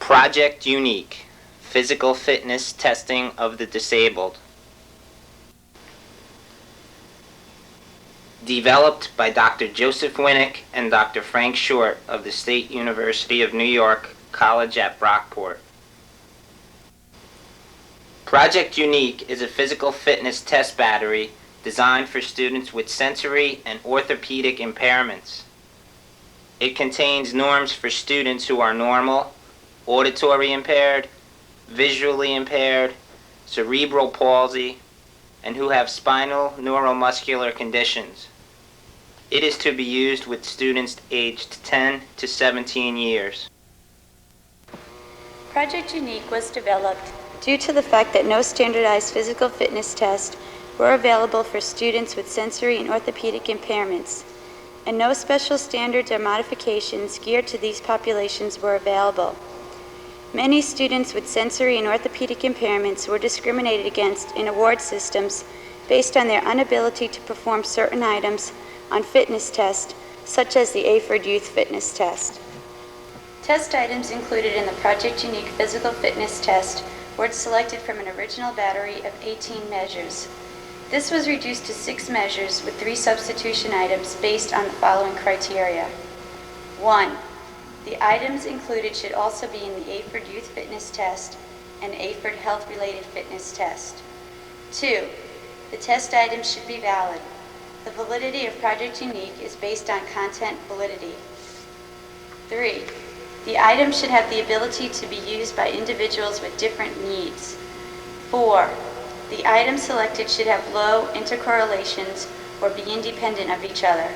Project Unique, Physical Fitness Testing of the Disabled. Developed by Dr. Joseph Winnick and Dr. Frank Short of the State University of New York College at Brockport. Project Unique is a physical fitness test battery designed for students with sensory and orthopedic impairments. It contains norms for students who are normal, auditory impaired, visually impaired, cerebral palsy, and who have spinal neuromuscular conditions. It is to be used with students aged 10 to 17 years. Project Unique was developed due to the fact that no standardized physical fitness tests were available for students with sensory and orthopedic impairments, and no special standards or modifications geared to these populations were available. Many students with sensory and orthopedic impairments were discriminated against in award systems based on their inability to perform certain items on fitness tests, such as the AFERD Youth Fitness Test. Test items included in the Project Unique Physical Fitness Test were selected from an original battery of 18 measures. This was reduced to 6 measures with 3 substitution items based on the following criteria. 1. The items included should also be in the AFERD Youth Fitness Test and AFERD Health-Related Fitness Test. 2. The test items should be valid. The validity of Project Unique is based on content validity. 3. The items should have the ability to be used by individuals with different needs. 4. The items selected should have low intercorrelations or be independent of each other.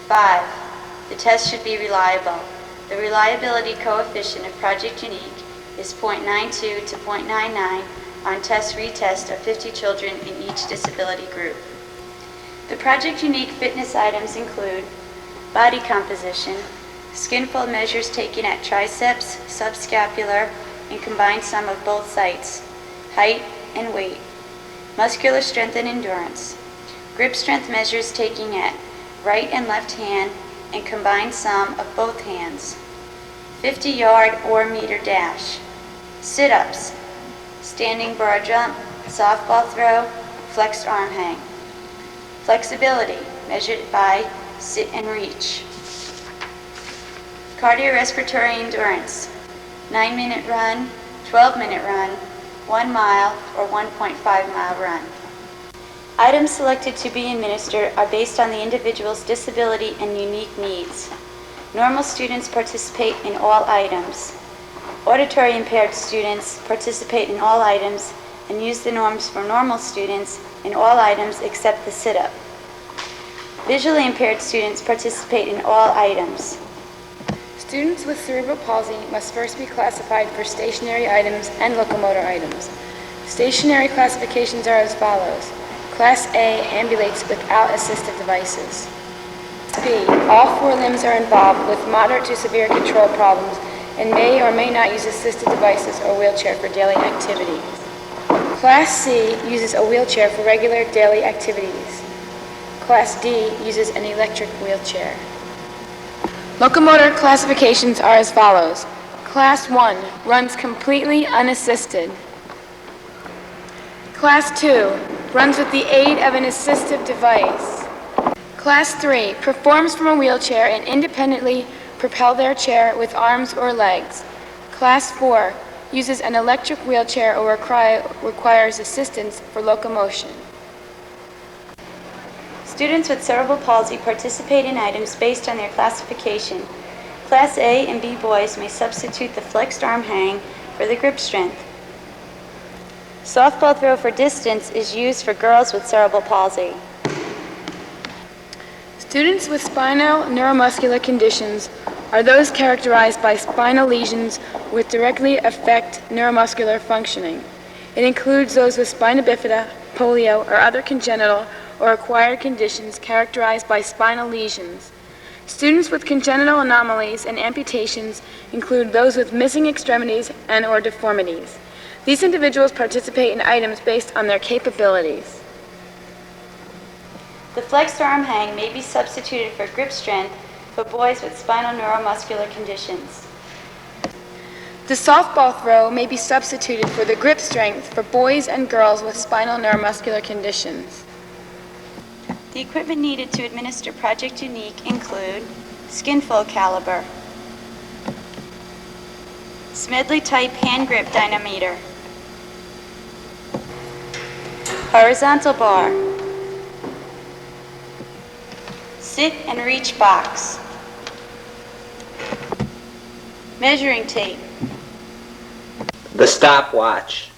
5. The test should be reliable. The reliability coefficient of Project Unique is 0.92 to 0.99 on test-retest of 50 children in each disability group. The Project Unique fitness items include body composition, skin fold measures taken at triceps, subscapular, and combined sum of both sites, height and weight, muscular strength and endurance, grip strength measures taken at right and left hand and combined sum of both hands, 50-yard or meter dash, sit-ups, standing bar jump, softball throw, flexed arm hang. Flexibility, measured by sit and reach. Cardiorespiratory endurance, 9-minute run, 12-minute run, 1 mile, or 1.5-mile run. Items selected to be administered are based on the individual's disability and unique needs. Normal students participate in all items. Auditory impaired students participate in all items and use the norms for normal students in all items except the sit-up. Visually impaired students participate in all items. Students with cerebral palsy must first be classified for stationary items and locomotor items. Stationary classifications are as follows. Class A ambulates without assistive devices. B, all 4 limbs are involved with moderate to severe control problems and may or may not use assistive devices or wheelchair for daily activities. Class C uses a wheelchair for regular daily activities. Class D uses an electric wheelchair. Locomotor classifications are as follows. Class 1 runs completely unassisted. Class 2 runs with the aid of an assistive device. Class 3 performs from a wheelchair and independently propel their chair with arms or legs. Class 4 uses an electric wheelchair or requires assistance for locomotion. Students with cerebral palsy participate in items based on their classification. Class A and B boys may substitute the flexed arm hang for the grip strength. Softball throw for distance is used for girls with cerebral palsy. Students with spinal neuromuscular conditions are those characterized by spinal lesions which directly affect neuromuscular functioning. It includes those with spina bifida, polio, or other congenital or acquired conditions characterized by spinal lesions. Students with congenital anomalies and amputations include those with missing extremities and/or deformities. These individuals participate in items based on their capabilities. The flexed arm hang may be substituted for grip strength for boys with spinal neuromuscular conditions. The softball throw may be substituted for the grip strength for boys and girls with spinal neuromuscular conditions. The equipment needed to administer Project Unique include skinfold caliber, Smedley type hand grip dynamometer, horizontal bar, sit and reach box, measuring tape, The stopwatch.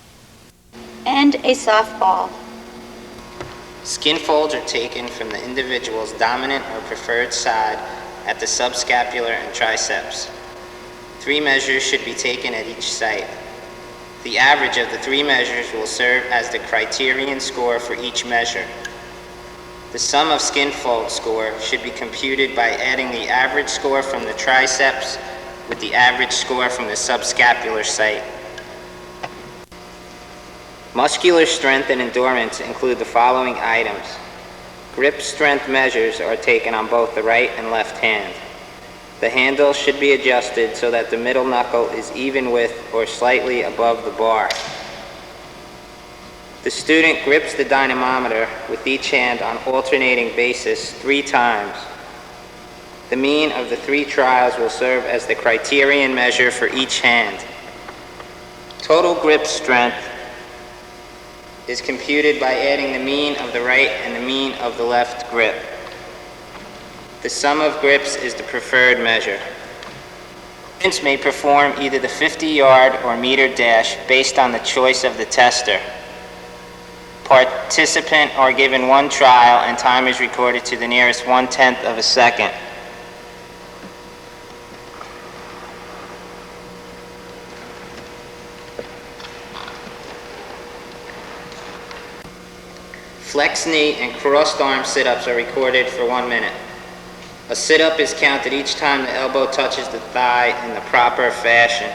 and a softball. Skin folds are taken from the individual's dominant or preferred side at the subscapular and triceps. 3 measures should be taken at each site. The average of the 3 measures will serve as the criterion score for each measure. The sum of skin fold score should be computed by adding the average score from the triceps with the average score from the subscapular site. Muscular strength and endurance include the following items. Grip strength measures are taken on both the right and left hand. The handle should be adjusted so that the middle knuckle is even with or slightly above the bar. The student grips the dynamometer with each hand on alternating basis 3 times. The mean of the 3 trials will serve as the criterion measure for each hand. Total grip strength is computed by adding the mean of the right and the mean of the left grip. The sum of grips is the preferred measure. Students may perform either the 50-yard or meter dash based on the choice of the tester. Participants are given 1 trial and time is recorded to the nearest 1/10 of a second. Flex knee and crossed arm sit-ups are recorded for 1 minute. A sit-up is counted each time the elbow touches the thigh in the proper fashion.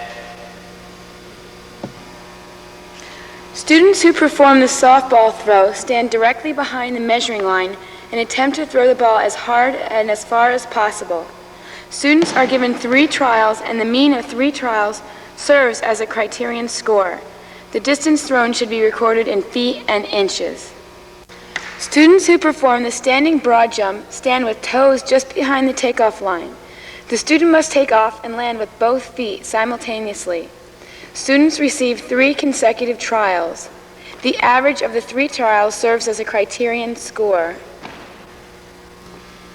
Students who perform the softball throw stand directly behind the measuring line and attempt to throw the ball as hard and as far as possible. Students are given 3 trials, and the mean of 3 trials serves as a criterion score. The distance thrown should be recorded in feet and inches. Students who perform the standing broad jump stand with toes just behind the takeoff line. The student must take off and land with both feet simultaneously. Students receive 3 consecutive trials. The average of the 3 trials serves as a criterion score.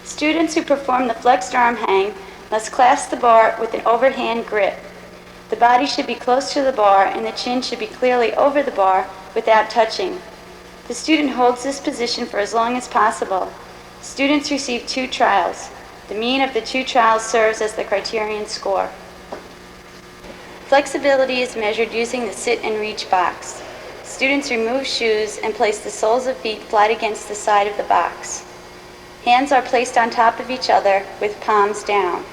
Students who perform the flexed arm hang must clasp the bar with an overhand grip. The body should be close to the bar and the chin should be clearly over the bar without touching. The student holds this position for as long as possible. Students receive 2 trials. The mean of the 2 trials serves as the criterion score. Flexibility is measured using the sit and reach box. Students remove shoes and place the soles of feet flat against the side of the box. Hands are placed on top of each other with palms down.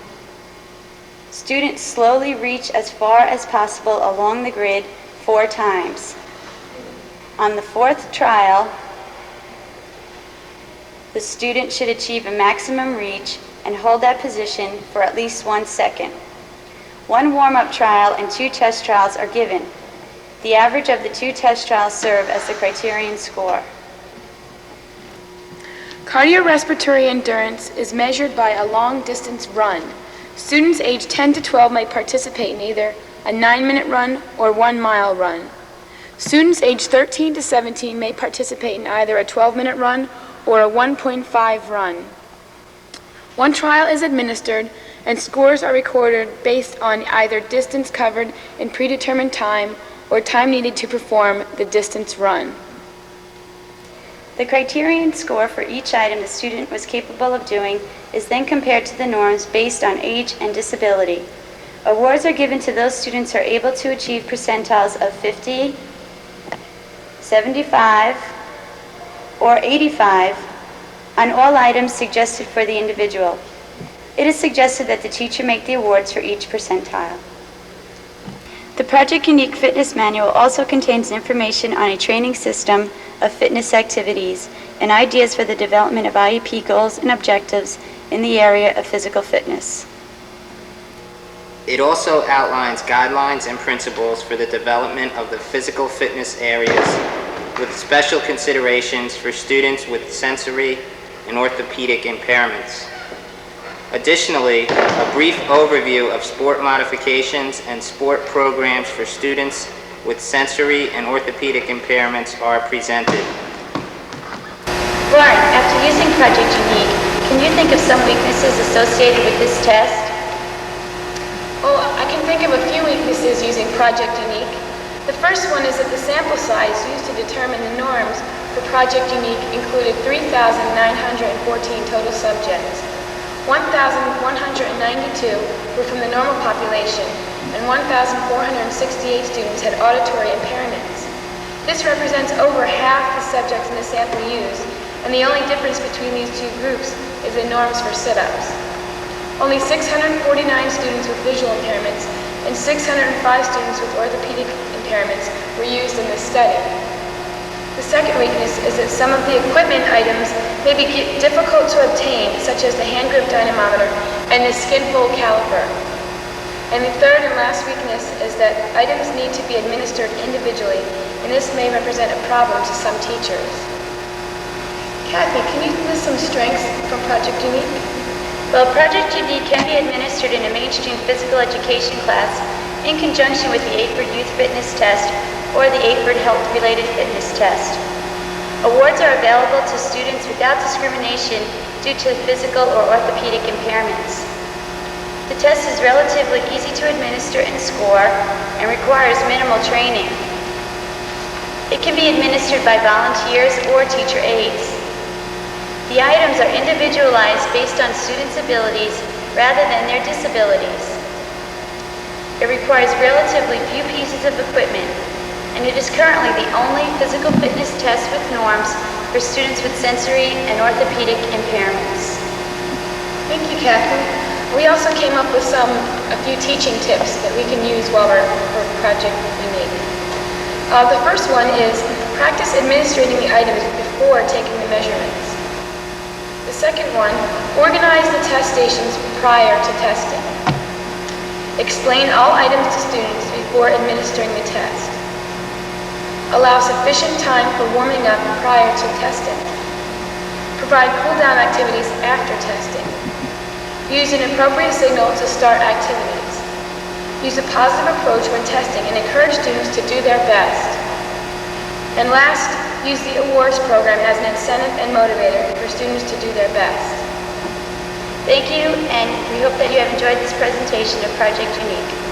Students slowly reach as far as possible along the grid 4 times. On the 4th trial, the student should achieve a maximum reach and hold that position for at least 1 second. 1 warm-up trial and 2 test trials are given. The average of the 2 test trials serve as the criterion score. Cardiorespiratory endurance is measured by a long-distance run. Students aged 10 to 12 may participate in either a 9-minute run or 1-mile run. Students aged 13 to 17 may participate in either a 12-minute run or a 1.5 run. 1 trial is administered and scores are recorded based on either distance covered in predetermined time or time needed to perform the distance run. The criterion score for each item the student was capable of doing is then compared to the norms based on age and disability. Awards are given to those students who are able to achieve percentiles of 50, 75, or 85 on all items suggested for the individual. It is suggested that the teacher make the awards for each percentile. The Project Unique Fitness Manual also contains information on a training system of fitness activities and ideas for the development of IEP goals and objectives in the area of physical fitness. It also outlines guidelines and principles for the development of the physical fitness areas with special considerations for students with sensory and orthopedic impairments. Additionally, a brief overview of sport modifications and sport programs for students with sensory and orthopedic impairments are presented. Lauren, after using Project Unique, can you think of some weaknesses associated with this test? Well, I can think of a few weaknesses using Project Unique. The first one is that the sample size used to determine the norms for Project Unique included 3,914 total subjects. 1,192 were from the normal population, and 1,468 students had auditory impairments. This represents over half the subjects in the sample used, and the only difference between these two groups is the norms for sit-ups. Only 649 students with visual impairments and 605 students with orthopedic impairments were used in this study. The second weakness is that some of the equipment items may be difficult to obtain, such as the hand grip dynamometer and the skin fold caliper. And the third and last weakness is that items need to be administered individually, and this may represent a problem to some teachers. Cathy, can you list some strengths from Project Unique? Well, Project Unique can be administered in a mainstream physical education class in conjunction with the AFERD Youth Fitness Test or the AFERD Health-Related Fitness Test. Awards are available to students without discrimination due to physical or orthopedic impairments. The test is relatively easy to administer and score and requires minimal training. It can be administered by volunteers or teacher aides. The items are individualized based on students' abilities rather than their disabilities. It requires relatively few pieces of equipment, and it is currently the only physical fitness test with norms for students with sensory and orthopedic impairments. Thank you, Cathy. We also came up with a few teaching tips that we can use while we're for Project Unique. The first one is practice administrating the items before taking the measurements. The second one, organize the test stations prior to testing. Explain all items to students before administering the test. Allow sufficient time for warming up prior to testing. Provide cool-down activities after testing. Use an appropriate signal to start activities. Use a positive approach when testing and encourage students to do their best. And last, use the awards program as an incentive and motivator for students to do their best. Thank you, and we hope that you have enjoyed this presentation of Project Unique.